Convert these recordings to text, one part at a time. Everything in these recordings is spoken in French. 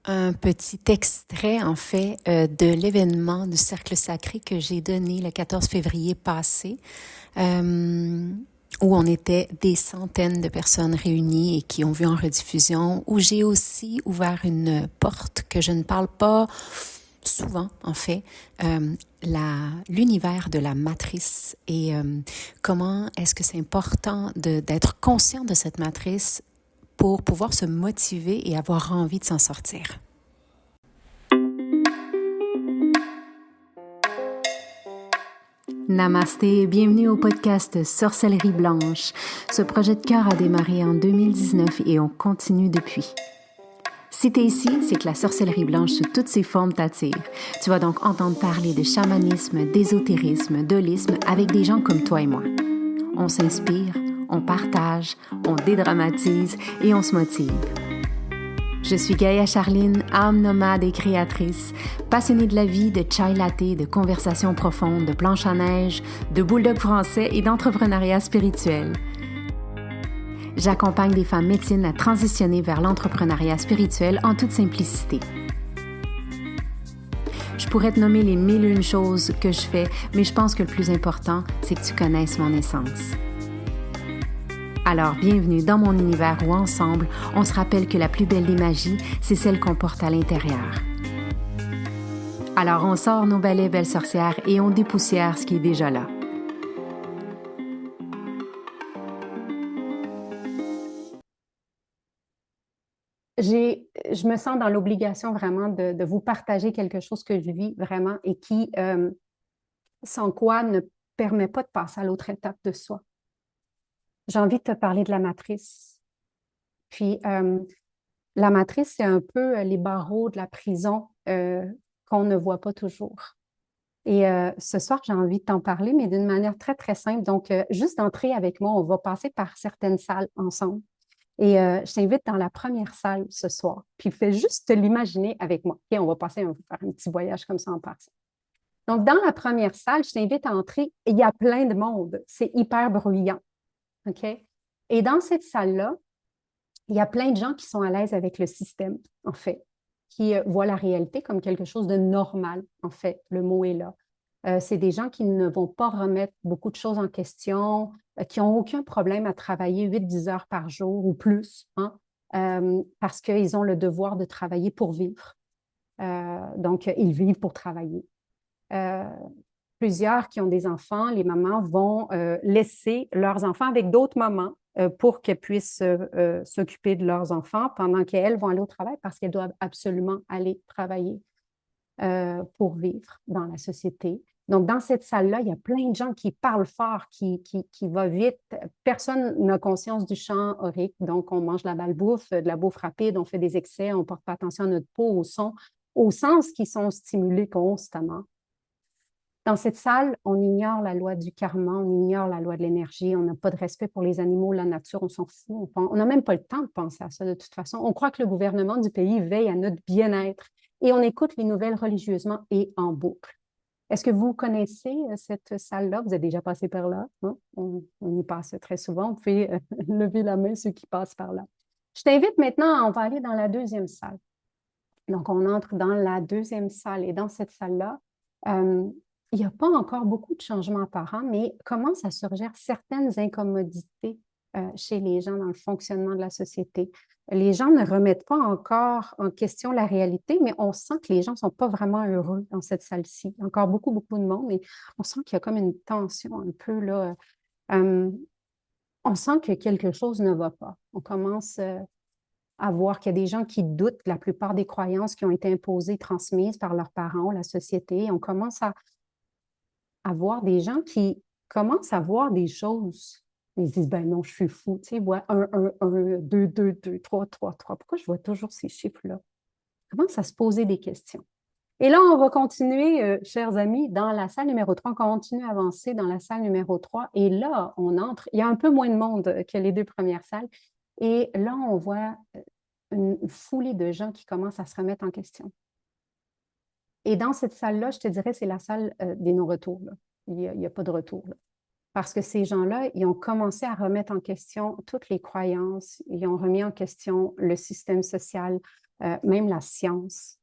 un petit extrait, en fait, de l'événement du Cercle Sacré que j'ai donné le 14 février passé, euh, où on était des centaines de personnes réunies et qui ont vu en rediffusion, où j'ai aussi ouvert une porte que je ne parle pas souvent, en fait, l'univers de la matrice et comment est-ce que c'est important d'être conscient de cette matrice pour pouvoir se motiver et avoir envie de s'en sortir. Namasté et bienvenue au podcast Sorcellerie Blanche. Ce projet de cœur a démarré en 2019 et on continue depuis. Si t'es ici, c'est que la sorcellerie blanche sous toutes ses formes t'attire. Tu vas donc entendre parler de chamanisme, d'ésotérisme, d'holisme avec des gens comme toi et moi. On s'inspire, on partage, on dédramatise et on se motive. Je suis Gaïa Charline, âme nomade et créatrice, passionnée de la vie, de chai latte, de conversations profondes, de planches à neige, de bulldog français et d'entrepreneuriat spirituel. J'accompagne des femmes médecines à transitionner vers l'entrepreneuriat spirituel en toute simplicité. Je pourrais te nommer les 1001 choses que je fais, mais je pense que le plus important, c'est que tu connaisses mon essence. Alors, bienvenue dans mon univers où ensemble, on se rappelle que la plus belle des magies, c'est celle qu'on porte à l'intérieur. Alors, on sort nos balais belles sorcières et on dépoussière ce qui est déjà là. Je me sens dans l'obligation vraiment de vous partager quelque chose que je vis vraiment et qui, sans quoi, ne permet pas de passer à l'autre étape de soi. J'ai envie de te parler de la matrice. Puis, la matrice, c'est un peu les barreaux de la prison qu'on ne voit pas toujours. Et ce soir, j'ai envie de t'en parler, mais d'une manière très, très simple. Donc, juste d'entrer avec moi, on va passer par certaines salles ensemble. Et je t'invite dans la première salle ce soir. Puis fais juste te l'imaginer avec moi. OK, on va faire un petit voyage comme ça en passant. Donc, dans la première salle, je t'invite à entrer. Il y a plein de monde. C'est hyper bruyant. OK? Et dans cette salle-là, il y a plein de gens qui sont à l'aise avec le système, en fait, qui voient la réalité comme quelque chose de normal, en fait. Le mot est là. C'est des gens qui ne vont pas remettre beaucoup de choses en question, qui n'ont aucun problème à travailler 8-10 heures par jour ou plus, hein, parce qu'ils ont le devoir de travailler pour vivre. Donc, ils vivent pour travailler. Euh, Plusieurs qui ont des enfants, les mamans vont laisser leurs enfants avec d'autres mamans pour qu'elles puissent s'occuper de leurs enfants pendant qu'elles vont aller au travail parce qu'elles doivent absolument aller travailler pour vivre dans la société. Donc, dans cette salle-là, il y a plein de gens qui parlent fort, qui va vite. Personne n'a conscience du champ aurique. Donc, on mange la malbouffe, de la bouffe rapide, on fait des excès, on ne porte pas attention à notre peau, au son, aux sens qui sont stimulés constamment. Dans cette salle, on ignore la loi du karma, on ignore la loi de l'énergie, on n'a pas de respect pour les animaux, la nature, on s'en fout. On n'a même pas le temps de penser à ça de toute façon. On croit que le gouvernement du pays veille à notre bien-être et on écoute les nouvelles religieusement et en boucle. Est-ce que vous connaissez cette salle-là? Vous êtes déjà passé par là? Hein? On y passe très souvent. Vous pouvez lever la main ceux qui passent par là. Je t'invite maintenant, on va aller dans la deuxième salle. Donc, on entre dans la deuxième salle et dans cette salle-là, il n'y a pas encore beaucoup de changements apparents, mais commencent à surgir certaines incommodités chez les gens dans le fonctionnement de la société. Les gens ne remettent pas encore en question la réalité, mais on sent que les gens ne sont pas vraiment heureux dans cette salle-ci. Encore beaucoup, beaucoup de monde, mais on sent qu'il y a comme une tension un peu là. On sent que quelque chose ne va pas. On commence à voir qu'il y a des gens qui doutent de la plupart des croyances qui ont été imposées, transmises par leurs parents, la société. On commence à voir des gens qui commencent à voir des choses. Ils se disent, ben non, je suis fou. Tu sais, vois 1, 2, 2, 2, 3, 3, 3. Pourquoi je vois toujours ces chiffres-là? Commence à se poser des questions. Et là, on va continuer, chers amis, dans la salle numéro 3. On continue à avancer dans la salle numéro 3. Et là, on entre. Il y a un peu moins de monde que les deux premières salles. Et là, on voit une foulée de gens qui commencent à se remettre en question. Et dans cette salle-là, je te dirais, c'est la salle des non-retours. Il n'y a pas de retour. Là. Parce que ces gens-là, ils ont commencé à remettre en question toutes les croyances, ils ont remis en question le système social, même la science.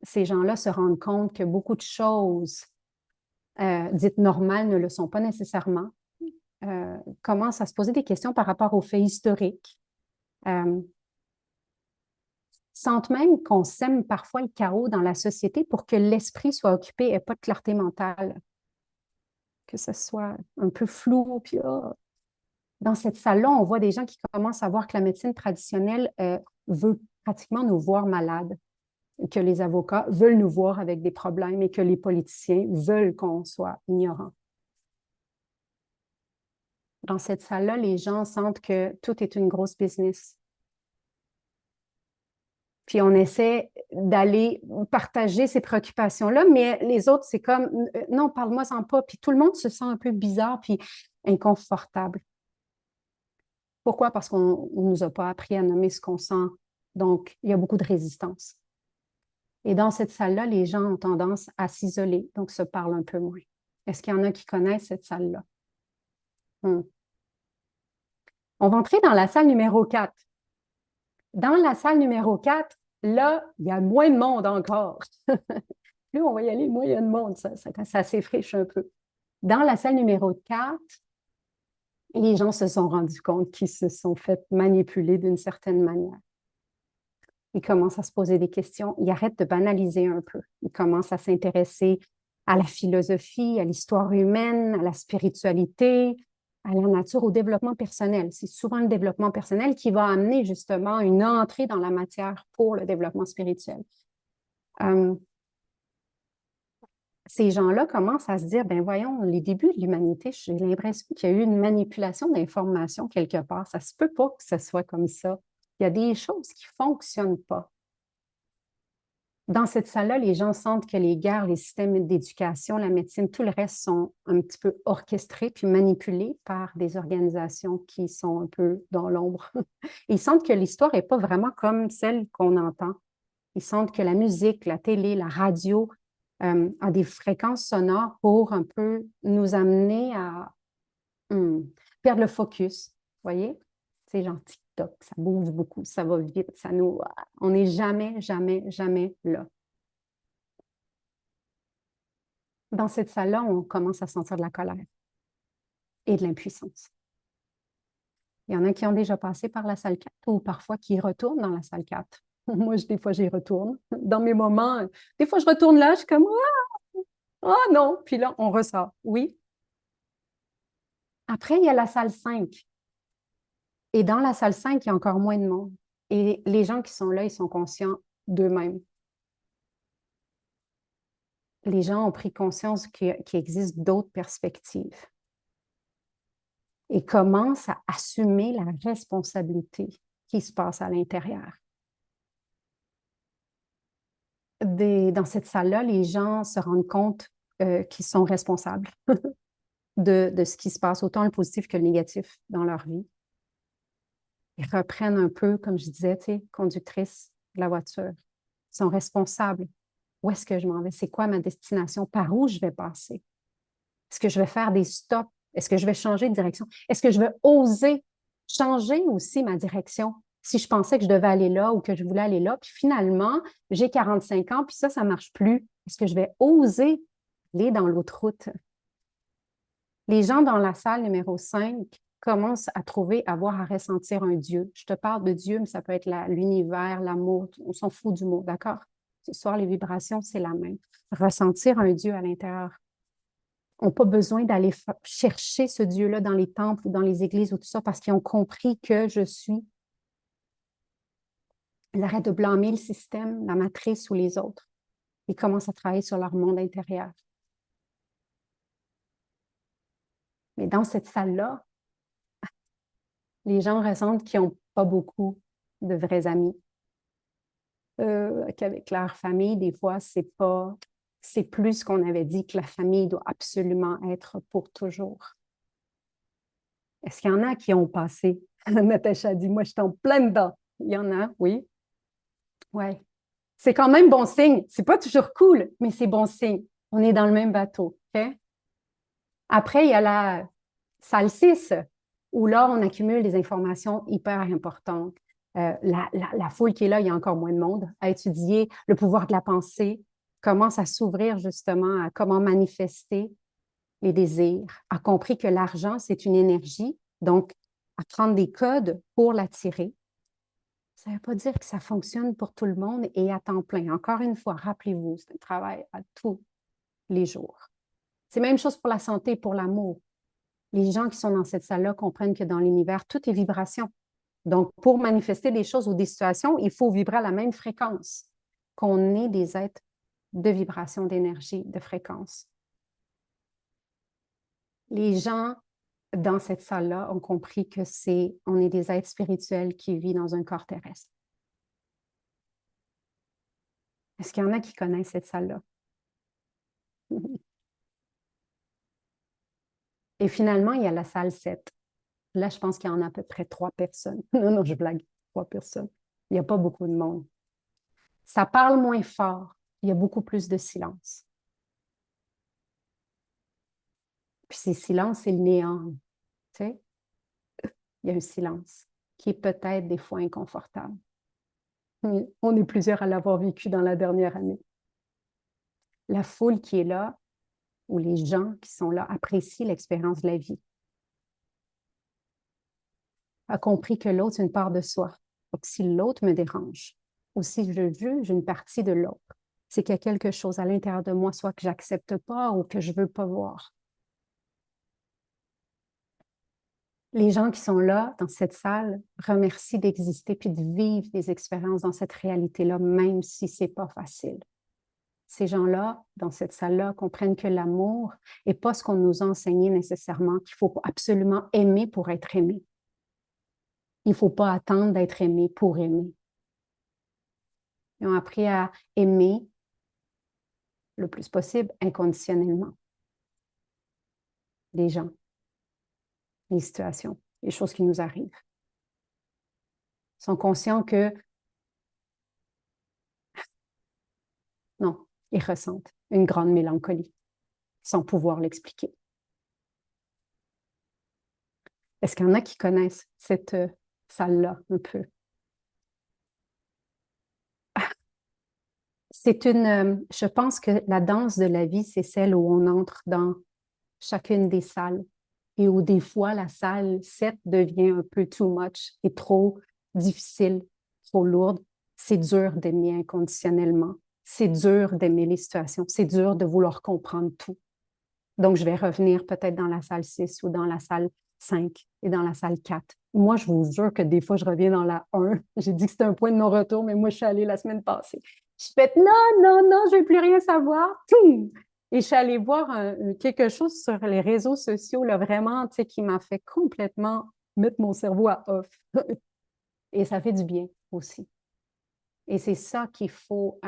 Ces gens-là se rendent compte que beaucoup de choses dites normales ne le sont pas nécessairement. Commencent à se poser des questions par rapport aux faits historiques. Sentent même qu'on sème parfois le chaos dans la société pour que l'esprit soit occupé et pas de clarté mentale. Que ce soit un peu flou. Puis, dans cette salle-là, on voit des gens qui commencent à voir que la médecine traditionnelle veut pratiquement nous voir malades, que les avocats veulent nous voir avec des problèmes et que les politiciens veulent qu'on soit ignorants. Dans cette salle-là, les gens sentent que tout est une grosse business. Puis on essaie d'aller partager ces préoccupations-là, mais les autres, c'est comme, non, parle-moi-en pas. Puis tout le monde se sent un peu bizarre puis inconfortable. Pourquoi? Parce qu'on ne nous a pas appris à nommer ce qu'on sent. Donc, il y a beaucoup de résistance. Et dans cette salle-là, les gens ont tendance à s'isoler, donc se parlent un peu moins. Est-ce qu'il y en a qui connaissent cette salle-là? On va entrer dans la salle numéro 4. Dans la salle numéro 4, là, il y a moins de monde encore. Plus on va y aller, moins il y a de monde. Ça s'effriche un peu. Dans la salle numéro 4, les gens se sont rendus compte qu'ils se sont fait manipuler d'une certaine manière. Ils commencent à se poser des questions. Ils arrêtent de banaliser un peu. Ils commencent à s'intéresser à la philosophie, à l'histoire humaine, à la spiritualité, à la nature, au développement personnel. C'est souvent le développement personnel qui va amener justement une entrée dans la matière pour le développement spirituel. Ces gens-là commencent à se dire, ben voyons, les débuts de l'humanité, j'ai l'impression qu'il y a eu une manipulation d'informations quelque part. Ça se peut pas que ce soit comme ça. Il y a des choses qui ne fonctionnent pas. Dans cette salle-là, les gens sentent que les guerres, les systèmes d'éducation, la médecine, tout le reste sont un petit peu orchestrés puis manipulés par des organisations qui sont un peu dans l'ombre. Ils sentent que l'histoire n'est pas vraiment comme celle qu'on entend. Ils sentent que la musique, la télé, la radio a des fréquences sonores pour un peu nous amener à perdre le focus. Vous voyez? C'est genre TikTok, ça bouge beaucoup, ça va vite, on n'est jamais, jamais, jamais là. Dans cette salle-là, on commence à sentir de la colère et de l'impuissance. Il y en a qui ont déjà passé par la salle 4 ou parfois qui retournent dans la salle 4. Moi, des fois, j'y retourne. Dans mes moments, des fois, je retourne là, je suis comme « Ah non! » Puis là, on ressort. Oui. Après, il y a la salle 5. Et dans la salle 5, il y a encore moins de monde. Et les gens qui sont là, ils sont conscients d'eux-mêmes. Les gens ont pris conscience qu'il existe d'autres perspectives et commencent à assumer la responsabilité qui se passe à l'intérieur. Dans cette salle-là, les gens se rendent compte qu'ils sont responsables de ce qui se passe, autant le positif que le négatif dans leur vie. Ils reprennent un peu, comme je disais, conductrice de la voiture. Ils sont responsables. Où est-ce que je m'en vais? C'est quoi ma destination? Par où je vais passer? Est-ce que je vais faire des stops? Est-ce que je vais changer de direction? Est-ce que je vais oser changer aussi ma direction? Si je pensais que je devais aller là ou que je voulais aller là, puis finalement, j'ai 45 ans, puis ça ne marche plus. Est-ce que je vais oser aller dans l'autre route? Les gens dans la salle numéro 5 commencent à trouver, à voir, à ressentir un Dieu. Je te parle de Dieu, mais ça peut être l'univers, l'amour, on s'en fout du mot, d'accord? Ce soir, les vibrations, c'est la même. Ressentir un Dieu à l'intérieur. On n'a pas besoin d'aller chercher ce Dieu-là dans les temples ou dans les églises ou tout ça parce qu'ils ont compris que je suis. Ils arrêtent de blâmer le système, la matrice ou les autres. Ils commencent à travailler sur leur monde intérieur. Mais dans cette salle-là, les gens ressentent qu'ils n'ont pas beaucoup de vrais amis. Qu'avec leur famille, des fois, c'est plus qu'on avait dit que la famille doit absolument être pour toujours. Est-ce qu'il y en a qui ont passé? Natacha dit, moi, je suis en plein dedans. Il y en a, oui. Oui. C'est quand même bon signe. C'est pas toujours cool, mais c'est bon signe. On est dans le même bateau. Okay? Après, il y a la salle 6, où là, on accumule des informations hyper importantes. La foule qui est là, il y a encore moins de monde, a étudié le pouvoir de la pensée, commence à s'ouvrir justement à comment manifester les désirs, a compris que l'argent, c'est une énergie, donc à prendre des codes pour l'attirer. Ça ne veut pas dire que ça fonctionne pour tout le monde et à temps plein. Encore une fois, rappelez-vous, c'est un travail à tous les jours. C'est la même chose pour la santé, pour l'amour. Les gens qui sont dans cette salle-là comprennent que dans l'univers, tout est vibration. Donc, pour manifester des choses ou des situations, il faut vibrer à la même fréquence, qu'on est des êtres de vibration, d'énergie, de fréquence. Les gens dans cette salle-là ont compris que on est des êtres spirituels qui vivent dans un corps terrestre. Est-ce qu'il y en a qui connaissent cette salle-là? Et finalement, il y a la salle 7. Là, je pense qu'il y en a à peu près 3 personnes. Non, non, je blague. 3 personnes. Il n'y a pas beaucoup de monde. Ça parle moins fort. Il y a beaucoup plus de silence. Puis ces silences, c'est le néant. Tu sais? Il y a un silence qui est peut-être des fois inconfortable. On est plusieurs à l'avoir vécu dans la dernière année. La foule qui est là, ou les gens qui sont là, apprécient l'expérience de la vie. A compris que l'autre, c'est une part de soi. Donc, si l'autre me dérange, ou si je juge une partie de l'autre, c'est qu'il y a quelque chose à l'intérieur de moi, soit que j'accepte pas ou que je veux pas voir. Les gens qui sont là, dans cette salle, remercient d'exister puis de vivre des expériences dans cette réalité-là, même si c'est pas facile. Ces gens-là, dans cette salle-là, comprennent que l'amour n'est pas ce qu'on nous a enseigné nécessairement, qu'il faut absolument aimer pour être aimé. Il ne faut pas attendre d'être aimé pour aimer. Ils ont appris à aimer le plus possible inconditionnellement les gens, les situations, les choses qui nous arrivent. Ils sont conscients que non, ils ressentent une grande mélancolie sans pouvoir l'expliquer. Est-ce qu'il y en a qui connaissent cette salle-là un peu? Je pense que la danse de la vie, c'est celle où on entre dans chacune des salles et où des fois la salle 7 devient un peu too much et trop difficile, trop lourde. C'est dur d'aimer inconditionnellement. C'est dur d'aimer les situations. C'est dur de vouloir comprendre tout. Donc, je vais revenir peut-être dans la salle 6 ou dans la salle 5 et dans la salle 4. Moi, je vous jure que des fois, je reviens dans la 1. J'ai dit que c'était un point de non-retour, mais moi, je suis allée la semaine passée. Je fais non, non, non, je ne veux plus rien savoir. Et je suis allée voir quelque chose sur les réseaux sociaux, là, vraiment, tu sais, qui m'a fait complètement mettre mon cerveau à off. Et ça fait du bien aussi. Et c'est ça qu'il faut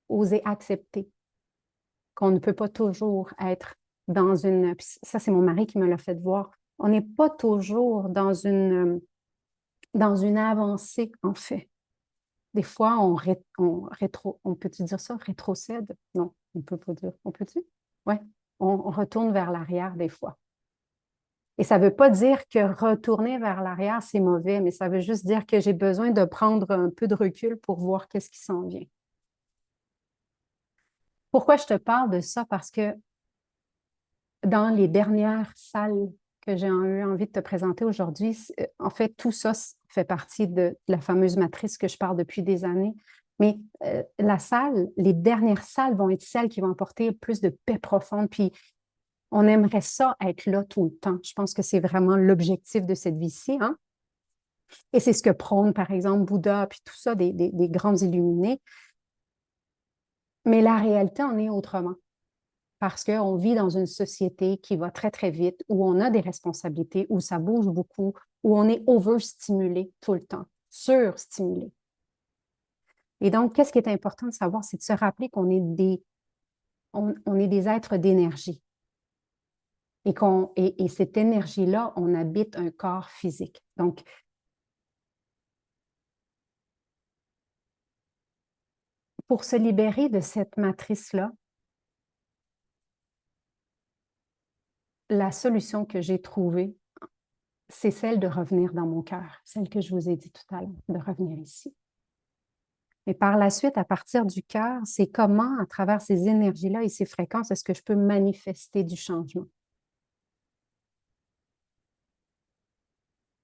oser accepter, qu'on ne peut pas toujours être dans une... Ça, c'est mon mari qui me l'a fait voir. On n'est pas toujours dans une avancée, en fait. Des fois, on peut-tu dire ça, rétrocède? Non, on ne peut pas dire. On peut-tu? Oui, on retourne vers l'arrière des fois. Et ça ne veut pas dire que retourner vers l'arrière, c'est mauvais, mais ça veut juste dire que j'ai besoin de prendre un peu de recul pour voir qu'est-ce qui s'en vient. Pourquoi je te parle de ça? Parce que dans les dernières salles que j'ai eu envie de te présenter aujourd'hui, en fait, tout ça fait partie de la fameuse matrice que je parle depuis des années. Mais les dernières salles vont être celles qui vont apporter plus de paix profonde. Puis on aimerait ça être là tout le temps. Je pense que c'est vraiment l'objectif de cette vie-ci. Hein? Et c'est ce que prône, par exemple, Bouddha, puis tout ça, des grands illuminés. Mais la réalité en est autrement. Parce qu'on vit dans une société qui va très, très vite, où on a des responsabilités, où ça bouge beaucoup, où on est overstimulé tout le temps, surstimulé. Et donc, qu'est-ce qui est important de savoir, c'est de se rappeler qu'on est on est des êtres d'énergie. Et cette énergie-là, on habite un corps physique. Donc, pour se libérer de cette matrice-là, la solution que j'ai trouvée, c'est celle de revenir dans mon cœur, celle que je vous ai dit tout à l'heure, de revenir ici. Et par la suite, à partir du cœur, c'est comment, à travers ces énergies-là et ces fréquences, est-ce que je peux manifester du changement?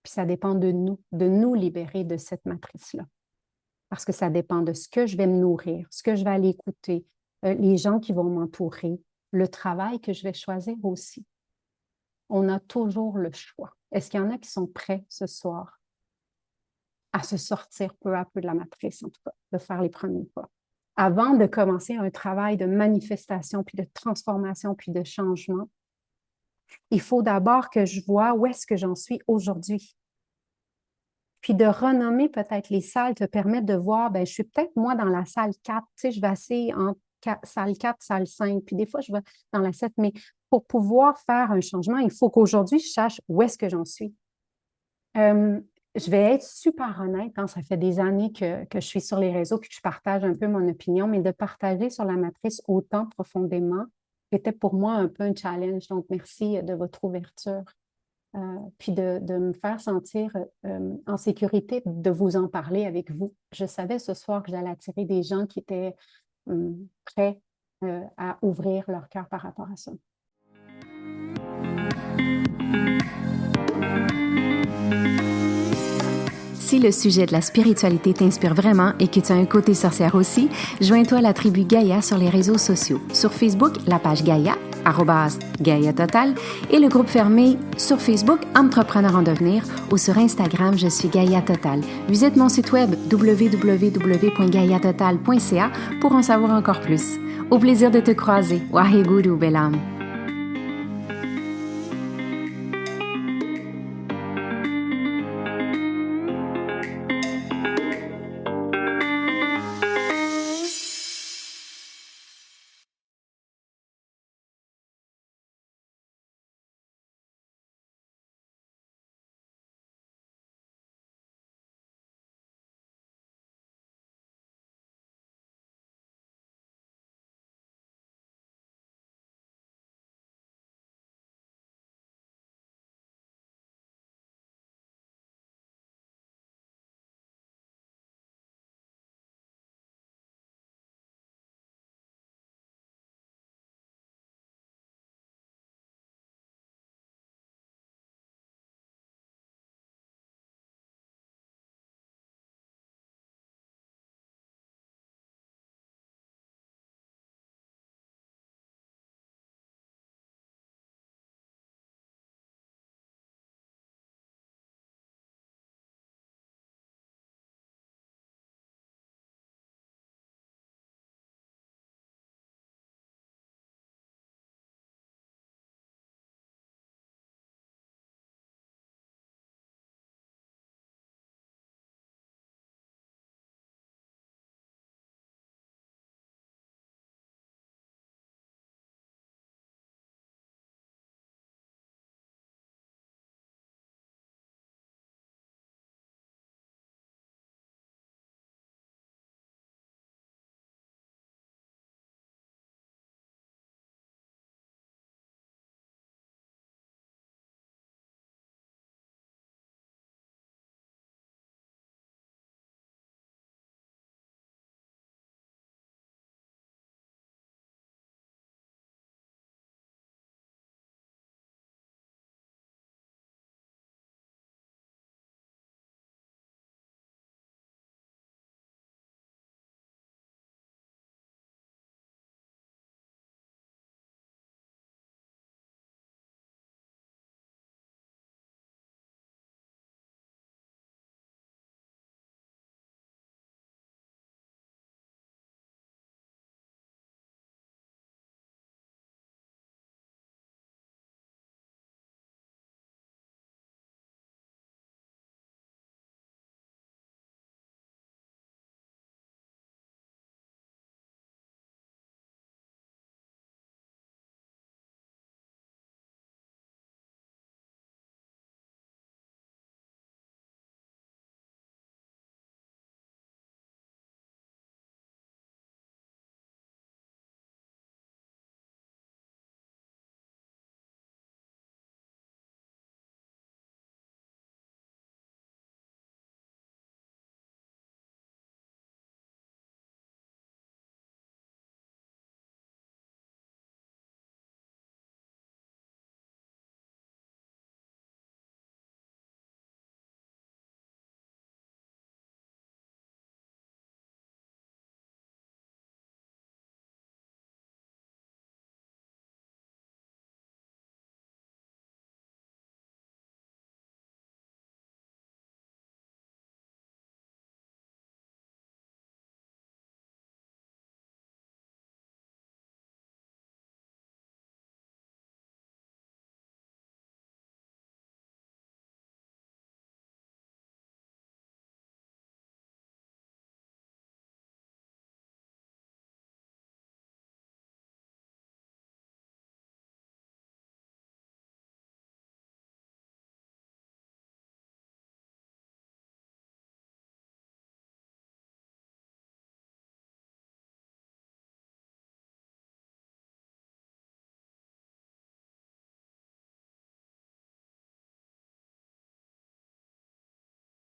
Puis ça dépend de nous libérer de cette matrice-là. Parce que ça dépend de ce que je vais me nourrir, ce que je vais aller écouter, les gens qui vont m'entourer, le travail que je vais choisir aussi. On a toujours le choix. Est-ce qu'il y en a qui sont prêts ce soir à se sortir peu à peu de la matrice, en tout cas, de faire les premiers pas? Avant de commencer un travail de manifestation, puis de transformation, puis de changement, il faut d'abord que je vois où est-ce que j'en suis aujourd'hui. Puis de renommer peut-être les salles te permet de voir, ben, je suis peut-être moi dans la salle 4, tu sais, je vais assez en salle 4, salle 5, puis des fois je vais dans la 7, mais pour pouvoir faire un changement, il faut qu'aujourd'hui je sache où est-ce que j'en suis. Je vais être super honnête, hein, ça fait des années que je suis sur les réseaux puis que je partage un peu mon opinion, mais de partager sur la matrice autant profondément était pour moi un peu un challenge. Donc, merci de votre ouverture. Puis de me faire sentir en sécurité de vous en parler avec vous. Je savais ce soir que j'allais attirer des gens qui étaient prêts à ouvrir leur cœur par rapport à ça. Si le sujet de la spiritualité t'inspire vraiment et que tu as un côté sorcière aussi, joins-toi à la tribu Gaïa sur les réseaux sociaux. Sur Facebook, la page Gaïa, @Gaïa Total, et le groupe fermé sur Facebook Entrepreneur en devenir, ou sur Instagram, je suis Gaïa Total. Visite mon site web www.gaiatotal.ca pour en savoir encore plus. Au plaisir de te croiser. Waheguru, belle âme.